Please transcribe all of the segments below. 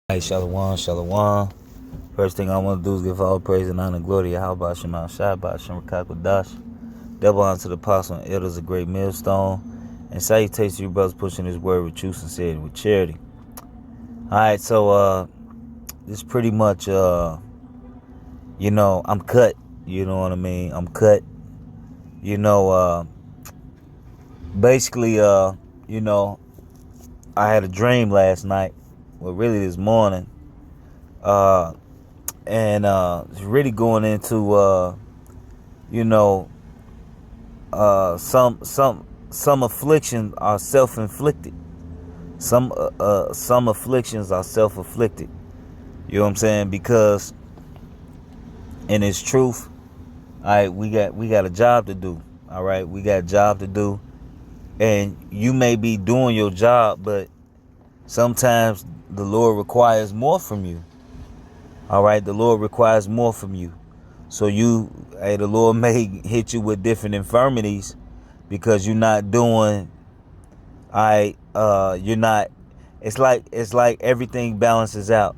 Hey, Shalom, Shalom. First thing I want to do is give all praise and honor and glory to Yahweh Shema Shai, Shem Rakakwadash. Double honor to the apostle and elders, a great millstone. And salutations to you brothers pushing this word with true sincerity, with charity. Alright, so this pretty much I'm cut. You know what I mean? I'm cut. You know, basically, I had a dream last night. Well, really this morning. And it's really going into some afflictions are self-inflicted. Some afflictions are self-afflicted. You know what I'm saying? Because in its truth, all right, we got a job to do. All right, we got a job to do, and you may be doing your job, but sometimes the Lord requires more from you. All right, the Lord requires more from you. So the Lord may hit you with different infirmities because you're not doing. You're not. It's like everything balances out.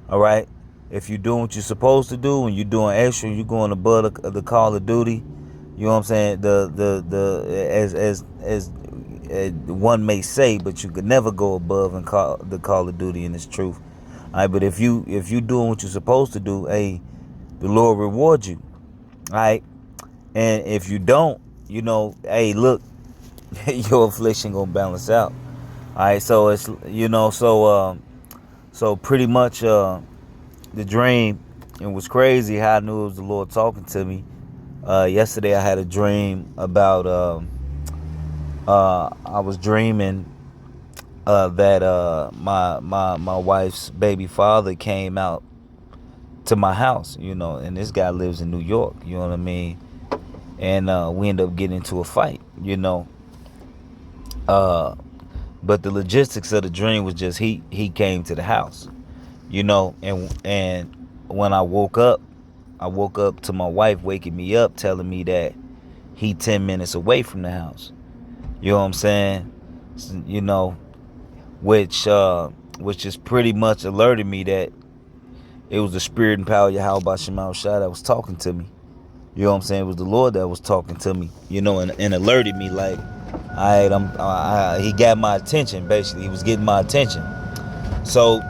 All right, if you're doing what you're supposed to do and you're doing extra, you're going above the call of duty. You know what I'm saying? As one may say, but you could never go above and call the call of duty in its truth. All right, but if you doing what you're supposed to do, hey, the Lord rewards you. All right, and if you don't, hey, look, your affliction gonna balance out. All right, so it's so pretty much the dream. It was crazy how I knew it was the Lord talking to me. Yesterday I had a dream about I was dreaming that my wife's baby father came out to my house, and this guy lives in New York, you know what I mean? And we ended up getting into a fight, but the logistics of the dream was just he came to the house, and when I woke up to my wife waking me up telling me that he 10 minutes away from the house. You know what I'm saying? Which is pretty much alerted me that it was the spirit and power of Yahweh Shema Shai that was talking to me. You know what I'm saying? It was the Lord that was talking to me, and alerted me like, he got my attention. Basically, he was getting my attention. So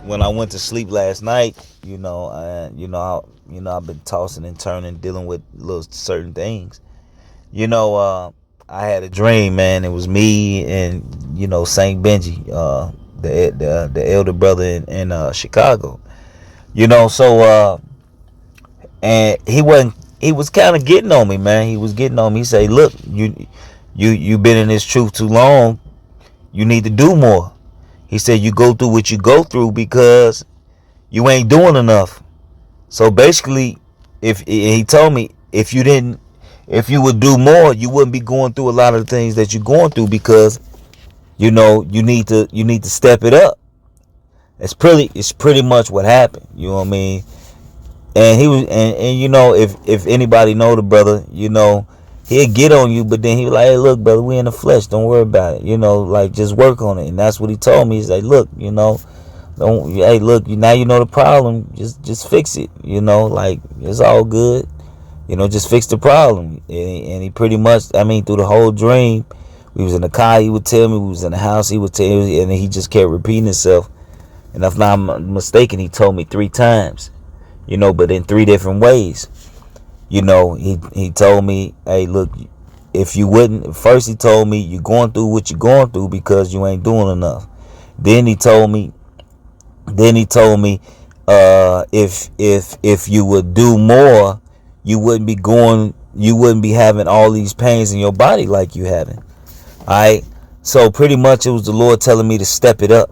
when I went to sleep last night, I've been tossing and turning, dealing with little certain things. I had a dream, man. It was me and Saint Benji, the elder brother in Chicago. So and he was kind of getting on me, man. He was getting on me. He say, look, you been in this truth too long. You need to do more. He said, you go through what you go through because you ain't doing enough. So basically, he told me, if you would do more, you wouldn't be going through a lot of the things that you're going through, because you need to step it up. It's pretty much what happened. You know what I mean? And he was, and if anybody know the brother, he'll get on you, but then he was like, hey, look, brother, we in the flesh. Don't worry about it. Like, just work on it. And that's what he told me. He's like, look, hey, look, now you know the problem. Just fix it. Like, it's all good. Just fix the problem. And he pretty much, through the whole dream, we was in the car, he would tell me. We was in the house, he would tell me. And he just kept repeating himself. And if I'm not mistaken, he told me 3 times. But in 3 different ways. He told me, hey, look, if you wouldn't, first he told me, you're going through what you're going through because you ain't doing enough. Then he told me, if you would do more, you wouldn't be having all these pains in your body like you having. All right. So pretty much it was the Lord telling me to step it up.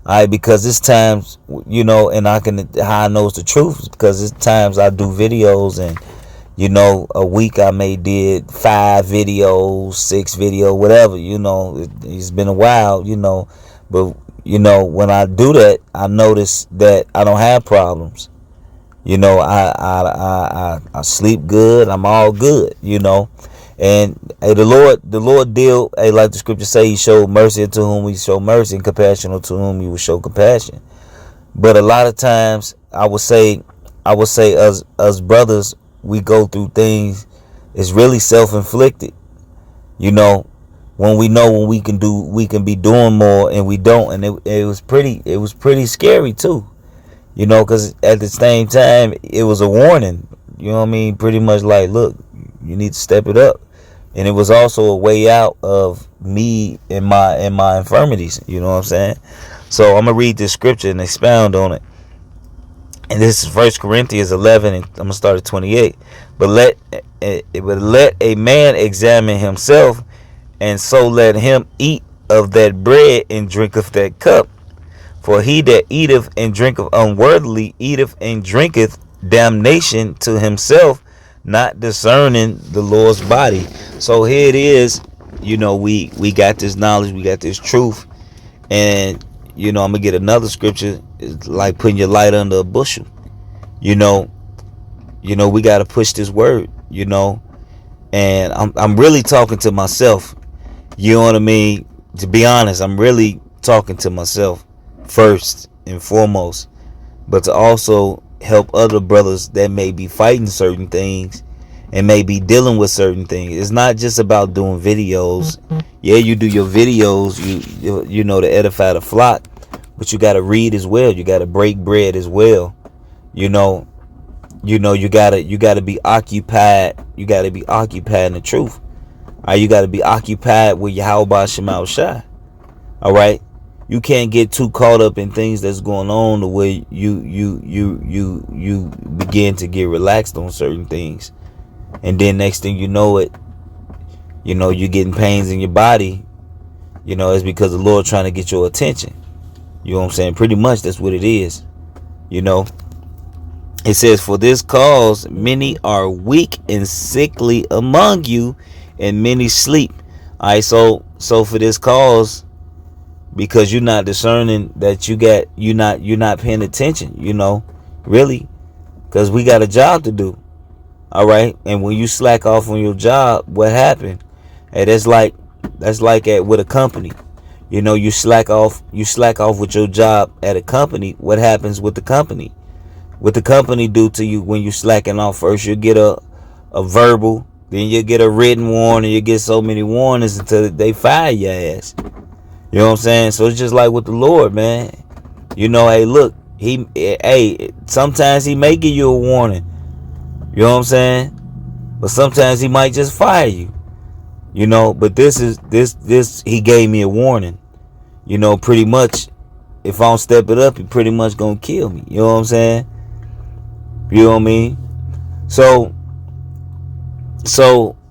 All right, because it's times, and how I know it's the truth is because it's times I do videos, and a week I may did 5 videos, 6 videos, whatever. It's been a while, but when I do that, I notice that I don't have problems. I sleep good. I'm all good. And hey, the Lord deal, hey, like the scripture say, he showed mercy unto whom we show mercy, and compassion unto whom he will show compassion. But a lot of times I would say us brothers, we go through things, it's really self-inflicted. You know, when we know when we can be doing more and we don't, and it was pretty scary too. You know, because at the same time it was a warning. You know what I mean? Pretty much like, look, you need to step it up. And it was also a way out of me and my infirmities. You know what I'm saying? So I'm gonna read this scripture and expound on it. And this is First Corinthians 11, and I'm gonna start at 28. But let a man examine himself, and so let him eat of that bread and drink of that cup. For he that eateth and drinketh unworthily eateth and drinketh damnation to himself, not discerning the Lord's body. So here it is. You know, we got this knowledge, we got this truth, and I'm gonna get another scripture. It's like putting your light under a bushel. You know, we gotta push this word. And I'm really talking to myself. You know what I mean? To be honest, I'm really talking to myself first and foremost, but to also help other brothers that may be fighting certain things and may be dealing with certain things. It's not just about doing videos. Yeah, you do your videos, to edify the flock, but you got to read as well. You got to break bread as well. You gotta be occupied. You gotta be occupied in the truth. You gotta be occupied with Yahweh Shema Shai. All right. You can't get too caught up in things that's going on the way you begin to get relaxed on certain things, and then next thing you know it, you're getting pains in your body. It's because the Lord trying to get your attention. You know what I'm saying? Pretty much that's what it is. It says, for this cause many are weak and sickly among you, and many sleep. All right, so for this cause, because you're not discerning that you're not paying attention, really, because we got a job to do. All right, and when you slack off on your job, what happened? Hey, that's like with a company. You slack off with your job at a company. What happens with the company? What the company do to you when you slacking off? First, you get a verbal, then you get a written warning. You get so many warnings until they fire your ass. You know what I'm saying? So it's just like with the Lord, man. Hey, look, sometimes he may give you a warning. You know what I'm saying? But sometimes he might just fire you. But this he gave me a warning. Pretty much, if I don't step it up, he pretty much gonna kill me. You know what I'm saying? You know what I mean? So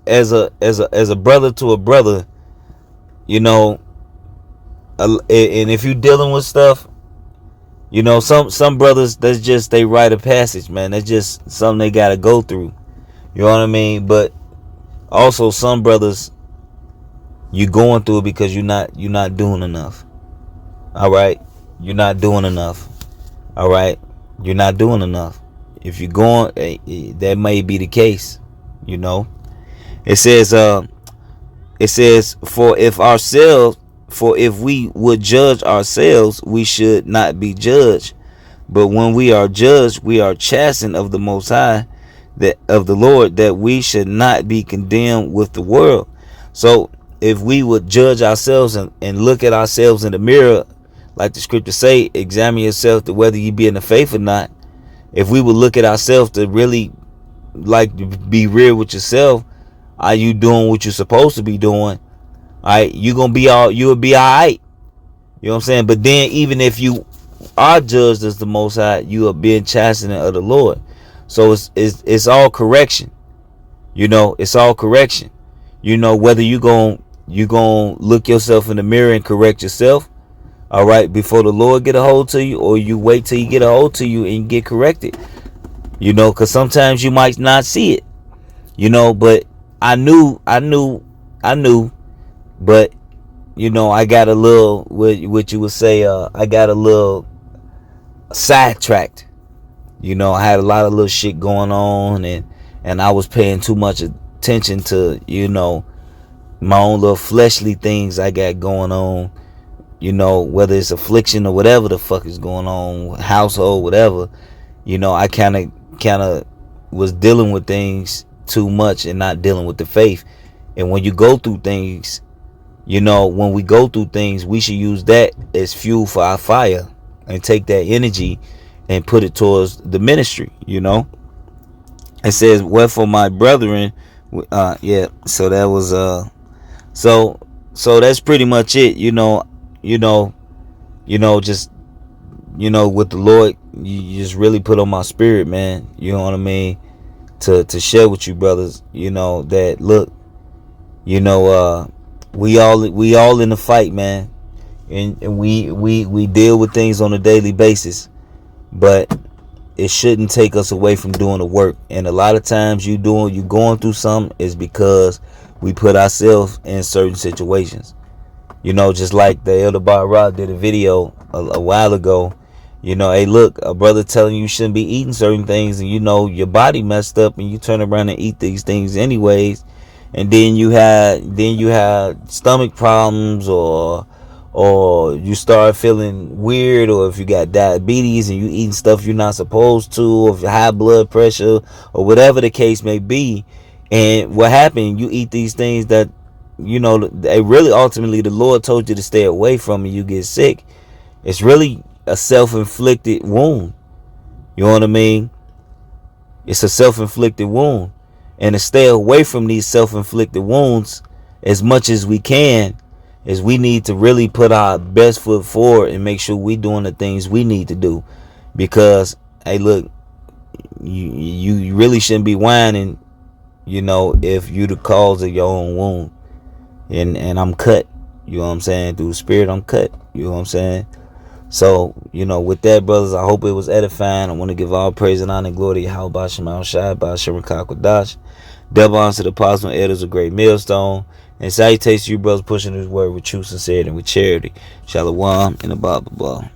as a brother to a brother, and if you dealing with stuff, some brothers, that's just they rite of passage, man. That's just something they gotta go through. You know what I mean? But also some brothers, you going through it because you're not doing enough. All right, you're not doing enough. All right, you're not doing enough. If you're going, that may be the case. It says, for if we would judge ourselves, we should not be judged. But when we are judged, we are chastened of the Most High, that of the Lord, that we should not be condemned with the world. So if we would judge ourselves and look at ourselves in the mirror, like the scriptures say, examine yourself to whether you be in the faith or not. If we would look at ourselves to really be real with yourself, are you doing what you're supposed to be doing? All right, you'll be all right. You know what I'm saying? But then even if you are judged as the Most High, you are being chastened of the Lord. So it's all correction. It's all correction. Whether you gonna look yourself in the mirror and correct yourself, all right, before the Lord get a hold to you, or you wait till you get a hold to you and get corrected. Because sometimes you might not see it. But I knew, but I got a little, what you would say, I got a little sidetracked. I had a lot of little shit going on, and I was paying too much attention to, my own little fleshly things I got going on. you know, whether it's affliction or whatever the fuck is going on, household, whatever, you know, I kind of was dealing with things too much and not dealing with the faith. And when you go through things, you know, when we go through things, we should use that as fuel for our fire and take that energy and put it towards the ministry, you know. It says, wherefore my brethren, yeah, so that was, so that's pretty much it, just, with the Lord, you just really put on my spirit, man, you know what I mean, to share with you brothers, that look, we all in the fight, man, and we deal with things on a daily basis, but it shouldn't take us away from doing the work. And a lot of times you going through something is because we put ourselves in certain situations. Just like the Elder Bar Rock did a video a while ago. Hey, look, a brother telling you shouldn't be eating certain things, and your body messed up, and you turn around and eat these things anyways, and then you had stomach problems, or you start feeling weird, or if you got diabetes and you eating stuff you're not supposed to, or if you high blood pressure, or whatever the case may be. And what happened, you eat these things that they really ultimately the Lord told you to stay away from, and you get sick. It's really a self-inflicted wound. You know what I mean? It's a self-inflicted wound. And to stay away from these self-inflicted wounds as much as we can, is we need to really put our best foot forward and make sure we're doing the things we need to do. Because, hey, look, you really shouldn't be whining, if you the cause of your own wound. And I'm cut, you know what I'm saying? Through the spirit, I'm cut, you know what I'm saying? So, with that, brothers, I hope it was edifying. I want to give all praise and honor and glory to Yahweh Shema Shai, Ba'ashem Rakakwadash. Double honor to the apostles and elders of Great Millstone. And salutations to you, brothers, pushing this word with true sincerity and with charity. Shalom and above.